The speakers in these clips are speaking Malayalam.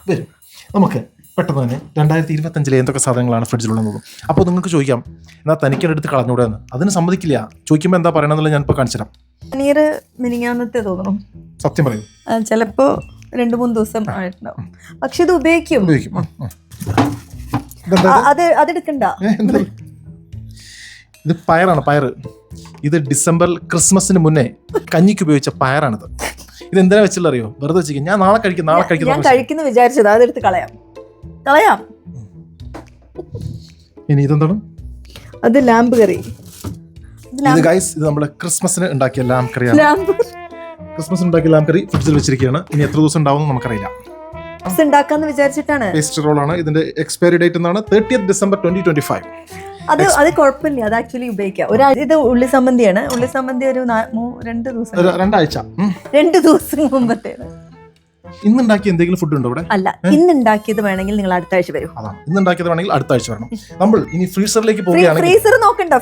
വരും. നമുക്ക് പെട്ടെന്ന് തന്നെ 2025 എന്തൊക്കെ സാധനങ്ങളാണ് ഫ്രിഡ്ജിലുള്ളത്. അപ്പോൾ നിങ്ങൾക്ക് ചോദിക്കാം, എന്നാൽ തനിക്ക് എടുത്ത് കളഞ്ഞൂടെ എന്ന്. അതിന് സമ്മതിക്കില്ല. ചോദിക്കുമ്പോൾ എന്താ പറയണമെന്നുള്ള ഞാൻ ഇപ്പോൾ കാണിച്ചു തരാം. പനീർ മിനിങ്ങാന്നത്തെ തോന്നുന്നു. സത്യം പറയും, ചിലപ്പോ 2-3 ദിവസം ആയിട്ടുണ്ടാവും. പക്ഷെ ഇത് ഉപയോഗിക്കും. അതെടുക്കണ്ട. ഇത് പയറാണ്, പയറ്. ഇത് ഡിസംബർ ക്രിസ്മസിന് മുന്നേ കഞ്ഞിക്ക് ഉപയോഗിച്ച പയറാണിത്. ഇത് എന്തിനാ വെച്ചുള്ള അറിയോ? വെറുതെ വെച്ചിരിക്കും. ഞാൻ നാളെ കഴിക്കുന്ന വിചാരിച്ചത് അതെടുത്ത് കളയാം. ഇനി ഇതെന്താണ്? അത് ലാമ്പ് കറി. ഇത് ഗൈസ്, ഇത് നമ്മുടെ ക്രിസ്മസിന് ഉണ്ടാക്കിയ ലാമ്പ് കറിയാണ്. ക്രിസ്മസിന് ഉണ്ടാക്കിയ ലാമ്പ് കറി ഫ്രിഡ്ജിൽ വെച്ചിരിക്കുകയാണ്. ഇനി എത്ര ദിവസം ഉണ്ടാവും നമുക്കറിയില്ല. ഉണ്ടാക്കാന്ന് വിചാരിച്ചിട്ടാണ്. പേസ്റ്റ് റോളാണ്. ഇതിന്റെ എക്സ്പയറി ഡേറ്റ് എന്നാണ് 30 ഡിസംബർ 2025. അത് കുഴപ്പമില്ല, അത് ആക്ച്വലി ഉപയോഗിക്കാം. ഇത് ഉള്ളി സമ്മന്തിയാണ്. ഉള്ളി സമ്മന്തി ഒരു 2 ദിവസം മുമ്പത്തേണ്. ഇന്നുണ്ടാക്കിയ എന്തെങ്കിലും ഫുഡ് ഉണ്ടോ ഇവിടെ? അല്ല, ഇന്നുണ്ടാക്കിയത് വേണമെങ്കിൽ നിങ്ങൾ അടുത്ത ആഴ്ച വരും. ഇന്നുണ്ടാക്കിയത് വേണമെങ്കിൽ അടുത്ത ആഴ്ച വരണം. നമ്മൾ ഇനി ഫ്രീസറിലേക്ക് പോവുകയാണ്. ഫ്രീസർ നോക്കണ്ട.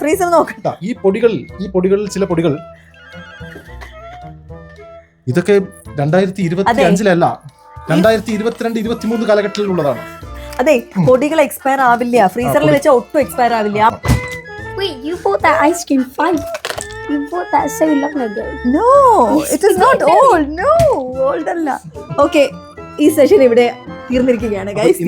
ഈ പൊടികളിൽ ചില പൊടികൾ ഇതൊക്കെ 2025-ലല്ല, 2022-23 കാലഘട്ടത്തിലുള്ളതാണ്. അതെ, പൊടികൾ എക്സ്പയർ ആവില്ല. ഫ്രീസറിൽ വെച്ച ഒട്ടും എക്സ്പയർ ആവില്ല. Wait, you bought that ice cream 5. You bought that so long ago. No, it is not old. No, old അല്ല. Okay, ഈ സെഷൻ ഇവിടെ തീർന്നിരിക്കുകയാണ് ഗൈസ്.